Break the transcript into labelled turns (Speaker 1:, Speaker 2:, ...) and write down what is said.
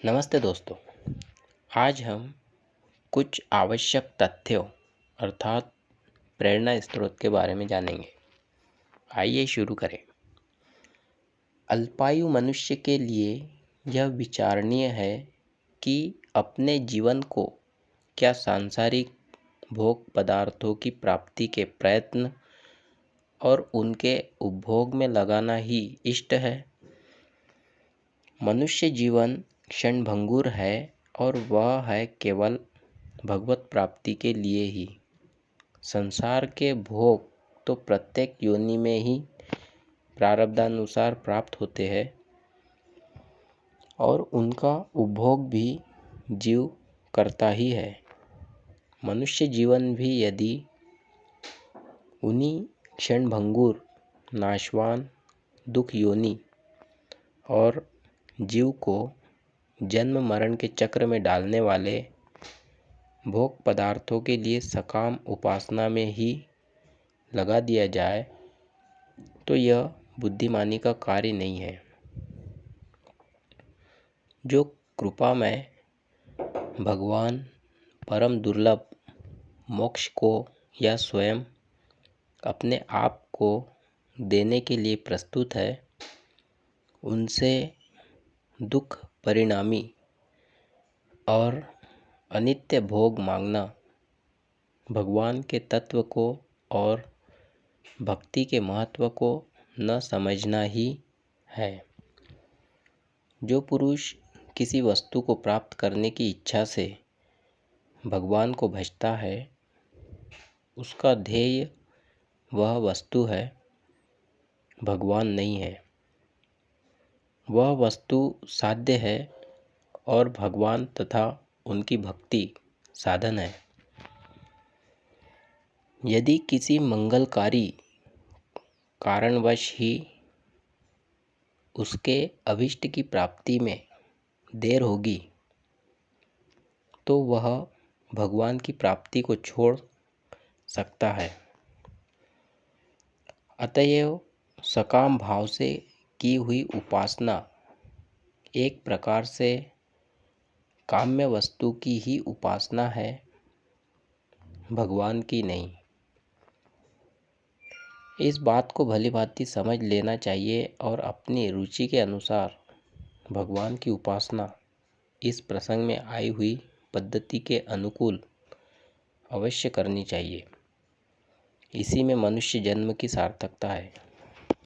Speaker 1: नमस्ते दोस्तों। आज हम कुछ आवश्यक तथ्यों अर्थात प्रेरणा स्रोत के बारे में जानेंगे। आइए शुरू करें। अल्पायु मनुष्य के लिए यह विचारणीय है कि अपने जीवन को क्या सांसारिक भोग पदार्थों की प्राप्ति के प्रयत्न और उनके उपभोग में लगाना ही इष्ट है। मनुष्य जीवन क्षणभंगुर है और वह है केवल भगवत प्राप्ति के लिए ही। संसार के भोग तो प्रत्येक योनि में ही प्रारब्धानुसार प्राप्त होते हैं और उनका उपभोग भी जीव करता ही है। मनुष्य जीवन भी यदि उन्हीं क्षणभंगुर नाशवान दुख योनि और जीव को जन्म मरण के चक्र में डालने वाले भोग पदार्थों के लिए सकाम उपासना में ही लगा दिया जाए तो यह बुद्धिमानी का कार्य नहीं है। जो कृपामय भगवान परम दुर्लभ मोक्ष को या स्वयं अपने आप को देने के लिए प्रस्तुत है, उनसे दुख परिणामी और अनित्य भोग मांगना भगवान के तत्व को और भक्ति के महत्व को न समझना ही है। जो पुरुष किसी वस्तु को प्राप्त करने की इच्छा से भगवान को भजता है, उसका ध्येय वह वस्तु है, भगवान नहीं है। वह वस्तु साध्य है और भगवान तथा उनकी भक्ति साधन है। यदि किसी मंगलकारी कारणवश ही उसके अभिष्ट की प्राप्ति में देर होगी तो वह भगवान की प्राप्ति को छोड़ सकता है। अतएव सकाम भाव से की हुई उपासना एक प्रकार से काम्य वस्तु की ही उपासना है, भगवान की नहीं। इस बात को भली भांति समझ लेना चाहिए और अपनी रुचि के अनुसार भगवान की उपासना इस प्रसंग में आई हुई पद्धति के अनुकूल अवश्य करनी चाहिए। इसी में मनुष्य जन्म की सार्थकता है।